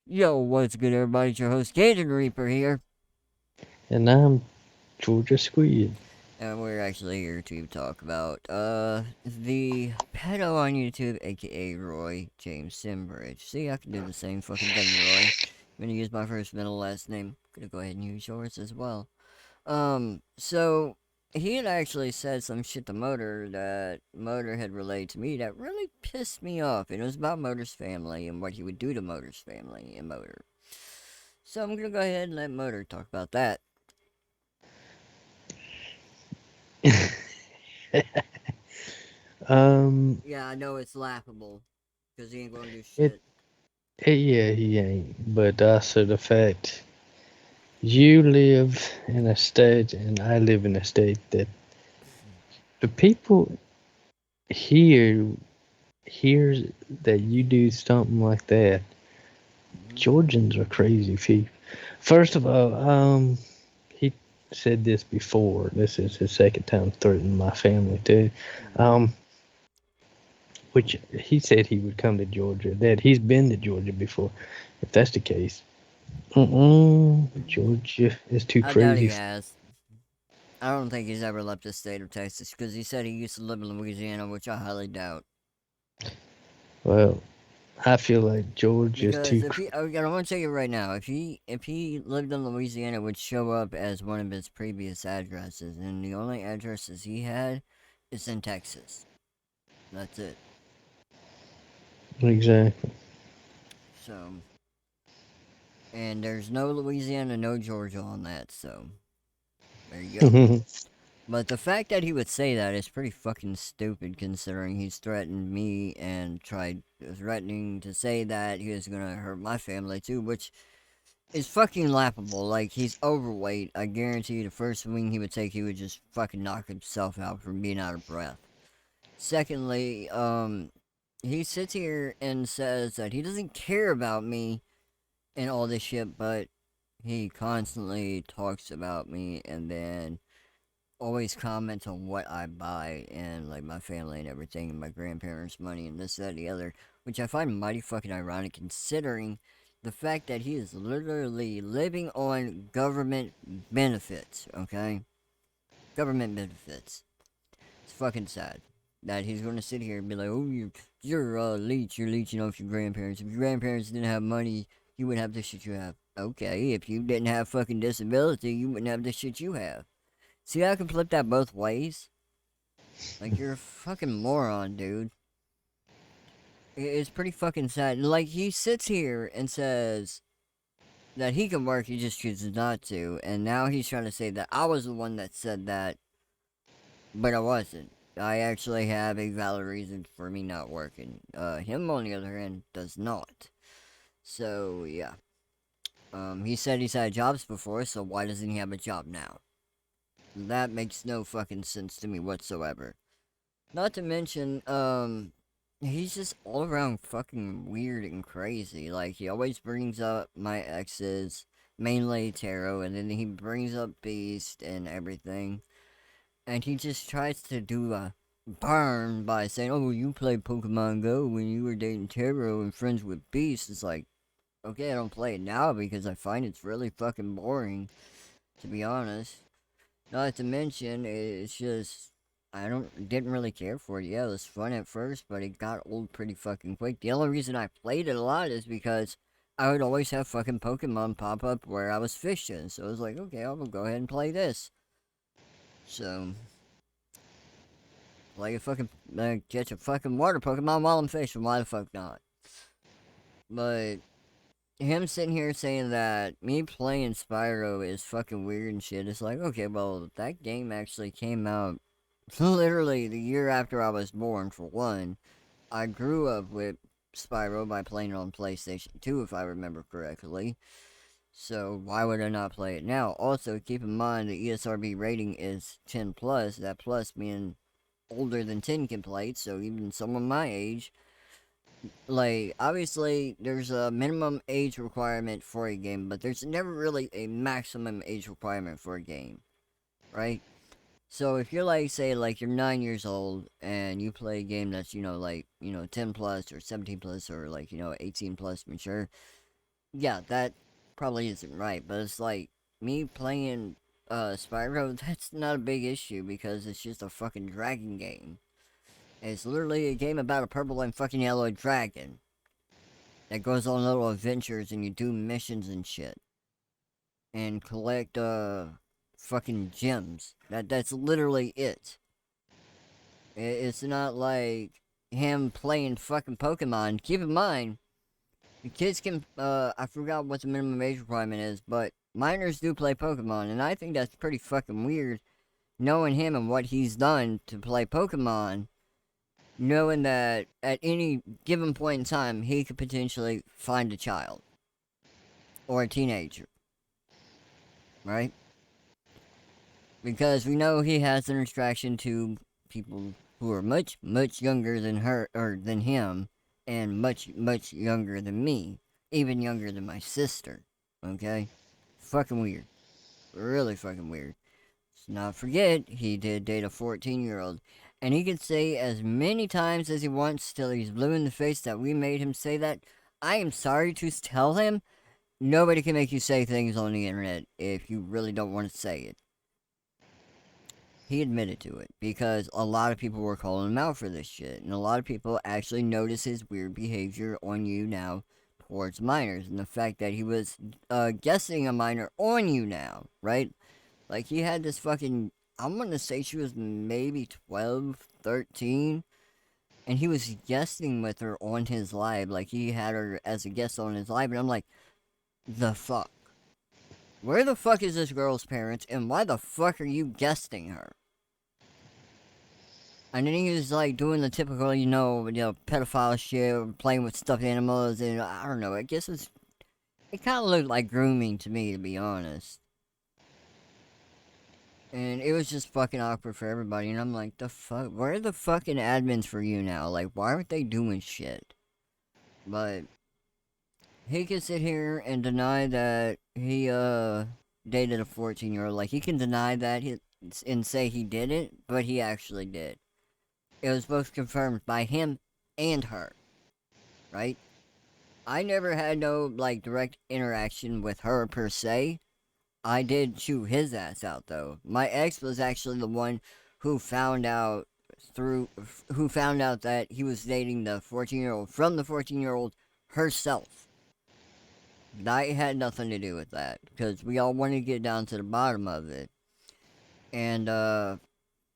Yo, what's good, everybody? It's your host, Gator Reaper here, And I'm Georgia Squid. and we're actually here to talk about the pedo on YouTube, aka Roy James Simbridge. See, I can do the same fucking thing, Roy. I'm gonna use my first, middle, last name. I'm gonna go ahead and use yours as well. So he had actually said some shit to Motor that Motor had relayed to me that really pissed me off. And it was about Motor's family and what he would do to Motor's family and Motor. So I'm gonna go ahead and let Motor talk about that. um, Yeah, I know it's laughable because he ain't gonna do it, shit. yeah, he ain't. But also the fact you live in a state and I live in a state that the people here hears that you do something like that. Hmm. Georgians are crazy people. First of all, he said this before. This is his second time threatening my family too. Hmm. Um, which he said he would come to Georgia. That he's been to Georgia before. If that's the case, Georgia is too I doubt crazy. he has. I don't think he's ever left the state of Texas because he said he used to live in Louisiana, which I highly doubt. Well, I feel like Georgia is Because too. if he, oh, I want to tell you right now, if he lived in Louisiana, it would show up as one of his previous addresses, and the only addresses he had is in Texas. That's it. Exactly. So, and there's no Louisiana, no Georgia on that. So there you go. But the fact that he would say that is pretty fucking stupid considering he's threatened me and tried threatening to say that he was gonna hurt my family too, which is fucking laughable. Like, he's overweight. I guarantee you the first swing he would take, he would just fucking knock himself out from being out of breath. Secondly, he sits here and says that he doesn't care about me and all this shit, but he constantly talks about me and then always comments on what I buy and like my family and everything and my grandparents' money and this, that, and the other, which I find mighty fucking ironic considering the fact that he is literally living on government benefits, okay? Government benefits. It's fucking sad that he's gonna sit here and be like, oh, you're a leech, you're leeching off your grandparents. If your grandparents didn't have money, you wouldn't have the shit you have. Okay, if you didn't have fucking disability, you wouldn't have the shit you have. See, I can flip that both ways. Like, you're a fucking moron, dude. It's pretty fucking sad. Like, he sits here and says that he can work, he just chooses not to. And now he's trying to say that I was the one that said that, but I wasn't. I actually have a valid reason for me not working. Him, on the other hand, does not. So, yeah. He said he's had jobs before, so why doesn't he have a job now? That makes no fucking sense to me whatsoever. Not to mention, he's just all around fucking weird and crazy. Like, he always brings up my exes, mainly Tarot, and then he brings up Beast and everything. And he just tries to do a burn by saying, oh, you played Pokemon Go when you were dating Tarot and friends with Beast. It's like, okay, I don't play it now because I find it's really fucking boring, to be honest. Not to mention, it's just I don't didn't really care for it. Yeah, it was fun at first, but it got old pretty fucking quick. The only reason I played it a lot is because I would always have fucking Pokemon pop up where I was fishing. So I was like, okay, I'll go ahead and play this. So play a fucking catch a fucking water Pokemon while I'm fishing. Why the fuck not? But him sitting here saying that me playing Spyro is fucking weird and shit. It's like, okay, well, that game actually came out literally the year after I was born, for one. I grew up with Spyro by playing it on PlayStation 2, if I remember correctly. So why would I not play it now? Also, keep in mind the ESRB rating is 10 plus. That plus being older than 10 can play it. So even someone my age, like, obviously there's a minimum age requirement for a game, but there's never really a maximum age requirement for a game, right? So if you're like, say, like you're 9 years old and you play a game that's, like, 10 plus or 17 plus or like, 18 plus mature, yeah, that probably isn't right, but it's like me playing Spyro, that's not a big issue because it's just a fucking dragon game. It's literally a game about a purple and fucking yellow dragon that goes on little adventures and you do missions and shit. And collect fucking gems. That's literally it. It's not like him playing fucking Pokemon. Keep in mind, the kids can, I forgot what the minimum age requirement is, but minors do play Pokemon, and I think that's pretty fucking weird, knowing him and what he's done to play Pokemon, knowing that at any given point in time, he could potentially find a child, or a teenager, right? Because we know he has an attraction to people who are much, much younger than her, or than him, and much, much younger than me, even younger than my sister. Okay? Fucking weird. Really fucking weird. Let's not forget, he did date a 14-year-old. And he can say as many times as he wants till he's blue in the face that we made him say that. I am sorry to tell him, nobody can make you say things on the internet if you really don't want to say it. He admitted to it because a lot of people were calling him out for this shit, and a lot of people actually notice his weird behavior on you now towards minors, and the fact that he was guessing a minor on you now, right? Like he had this fucking, I'm gonna say she was maybe 12, 13, and he was guesting with her on his live, like he had her as a guest on his live, and I'm like, the fuck? Where the fuck is this girl's parents, and why the fuck are you guesting her? And then he was like doing the typical, pedophile shit, playing with stuffed animals, and I don't know. I guess it kind of looked like grooming to me, to be honest. And it was just fucking awkward for everybody. And I'm like, the fuck? Where are the fucking admins for you now? Like, why aren't they doing shit? But he can sit here and deny that he dated a 14-year-old. Like he can deny that and say he didn't, but he actually did. It was both confirmed by him and her, right? I never had no, like, direct interaction with her per se. I did chew his ass out, though. My ex was actually the one who found out that he was dating the 14-year-old from the 14-year-old herself. But I had nothing to do with that, because we all wanted to get down to the bottom of it. And,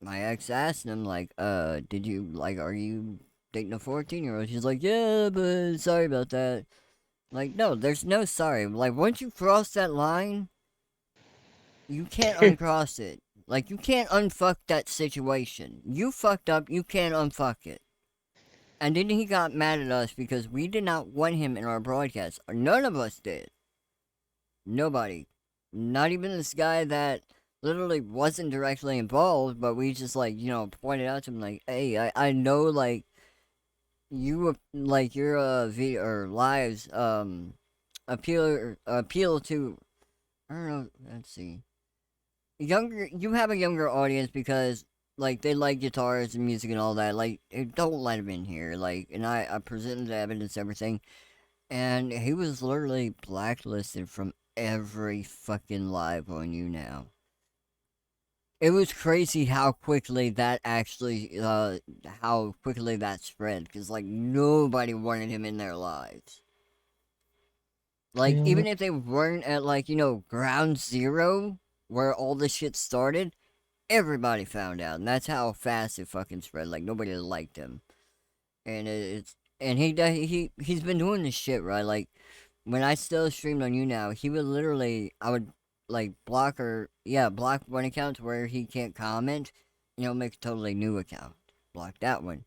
my ex asked him, like, are you dating a 14-year-old? She's like, yeah, but sorry about that. Like, no, there's no sorry. Like, once you cross that line, you can't uncross it. Like, you can't unfuck that situation. You fucked up, you can't unfuck it. And then he got mad at us because we did not want him in our broadcast. None of us did. Nobody. Not even this guy that literally wasn't directly involved, but we just, like, pointed out to him, like, hey, I know, like, you, like, your, video, or lives, appeal to, I don't know, let's see, you have a younger audience because, like, they like guitars and music and all that, like, don't let him in here, like, and I presented the evidence, everything, and he was literally blacklisted from every fucking live on you now. It was crazy how quickly that actually, how quickly that spread, because, like, nobody wanted him in their lives. Like, Yeah. even if they weren't at, like, ground zero, where all this shit started, everybody found out, and that's how fast it fucking spread. Like, nobody liked him. And he's been doing this shit, right? Like, when I still streamed on you now, he would literally, I would, like, block one account to where he can't comment, make a totally new account. Block that one.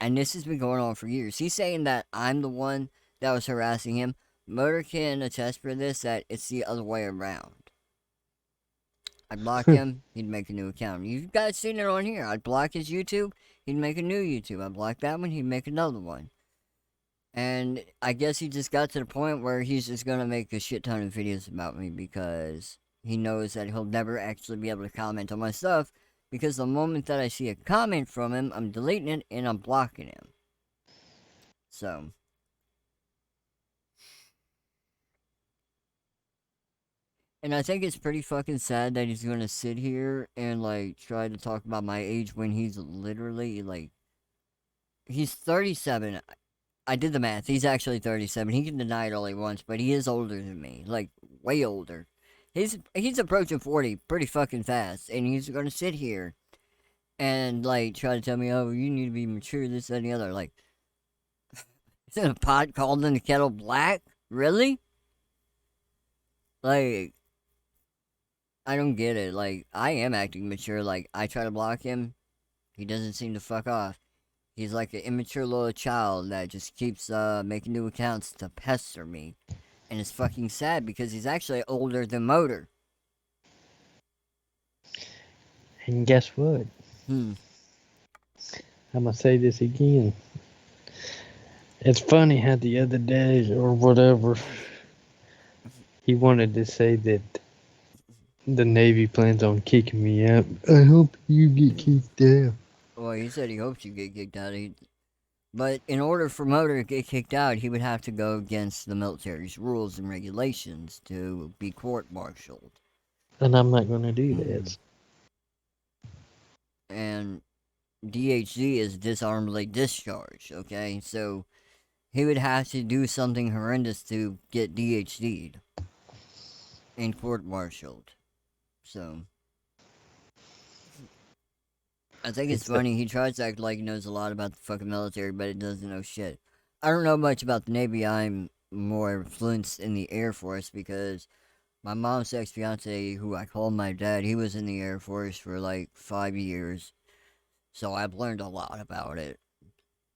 And this has been going on for years. He's saying that I'm the one that was harassing him. Motor can attest for this, that it's the other way around. I'd block him, he'd make a new account. You guys seen it on here. I'd block his YouTube, he'd make a new YouTube. I'd block that one, he'd make another one. And I guess he just got to the point where he's just gonna make a shit ton of videos about me because he knows that he'll never actually be able to comment on my stuff, because the moment that I see a comment from him, I'm deleting it and I'm blocking him. So, And I think it's pretty fucking sad that he's gonna sit here and like try to talk about my age when he's literally like he's 37. I did the math. He's actually 37. He can deny it all he wants, but he is older than me, like way older. He's approaching 40 pretty fucking fast, and he's gonna sit here and like try to tell me, oh, you need to be mature, this, that, and the other. Like, is a pot called in the kettle black? Really? Like, I don't get it. Like, I am acting mature. Like, I try to block him, he doesn't seem to fuck off. He's like an immature little child that just keeps making new accounts to pester me. And it's fucking sad because he's actually older than Motor. And guess what? Hmm. I'm gonna say this again. It's funny how the other day or whatever he wanted to say that the Navy plans on kicking me out. I hope you get kicked out. Well, he said he hopes you get kicked out. But in order for Motor to get kicked out, he would have to go against the military's rules and regulations to be court-martialed. And I'm not gonna do that. And DHD is dishonorably discharged, okay? So he would have to do something horrendous to get DHD'd and court-martialed. So I think it's funny. He tries to act like he knows a lot about the fucking military, but it doesn't know shit. I don't know much about the Navy. I'm more influenced in the Air Force because my mom's ex-fiance, who I call my dad, he was in the Air Force for like 5 years. So I've learned a lot about it.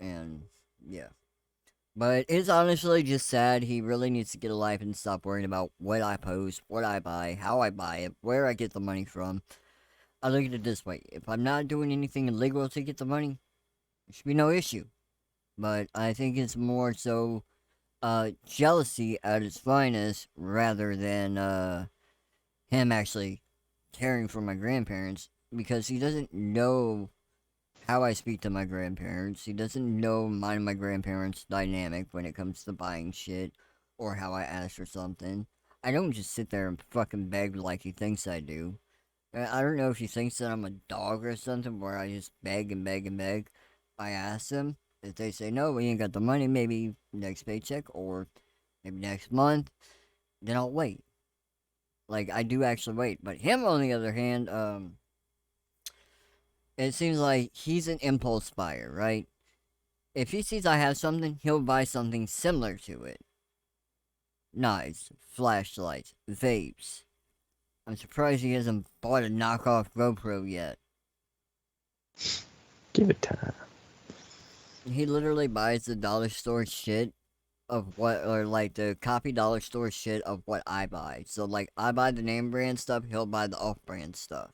And yeah. But it's honestly just sad. He really needs to get a life and stop worrying about what I post, what I buy, how I buy it, where I get the money from. I look at it this way. If I'm not doing anything illegal to get the money, there should be no issue. But I think it's more so jealousy at its finest rather than him actually caring for my grandparents because he doesn't know how I speak to my grandparents. He doesn't know mine and my grandparents' dynamic when it comes to buying shit or how I ask for something. I don't just sit there and fucking beg like he thinks I do. I don't know if he thinks that I'm a dog or something where I just beg and beg and beg. I ask them. If they say no, we ain't got the money, maybe next paycheck or maybe next month, then I'll wait. Like, I do actually wait. But him, on the other hand, it seems like he's an impulse buyer, right? If he sees I have something, he'll buy something similar to it. Knives, flashlights, vapes. I'm surprised he hasn't bought a knockoff GoPro yet. Give it time. He literally buys the dollar store shit of what, or like the copy dollar store shit of what I buy. So, like, I buy the name brand stuff, he'll buy the off brand stuff.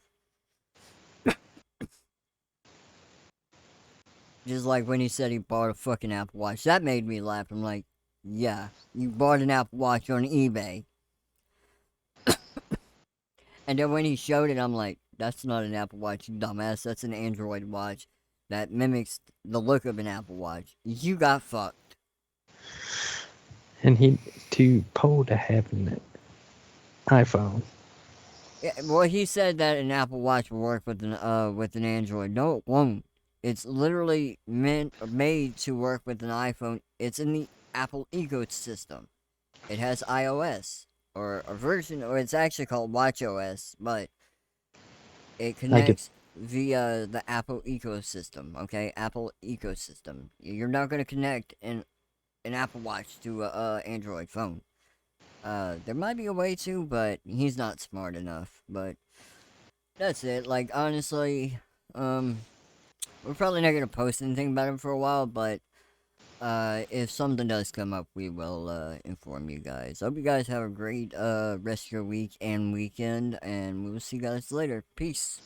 Just like when he said he bought a fucking Apple Watch. That made me laugh. I'm like, yeah, you bought an Apple Watch on eBay. And then when he showed it, I'm like, that's not an Apple Watch, you dumbass. That's an Android watch that mimics the look of an Apple Watch. You got fucked. And he too poor to have an iPhone. Yeah, well, he said that an Apple Watch will work with an Android. No, it won't. It's literally made to work with an iPhone. It's in the Apple ecosystem. It has iOS or a version, or it's actually called WatchOS, but it connects via the Apple ecosystem. Okay, Apple ecosystem. You're not gonna connect an Apple Watch to a Android phone. There might be a way to, but he's not smart enough. But that's it. Like, honestly, we're probably not gonna post anything about him for a while, but if something does come up, we will inform you guys. Hope you guys have a great rest of your week and weekend, and we will see you guys later. Peace.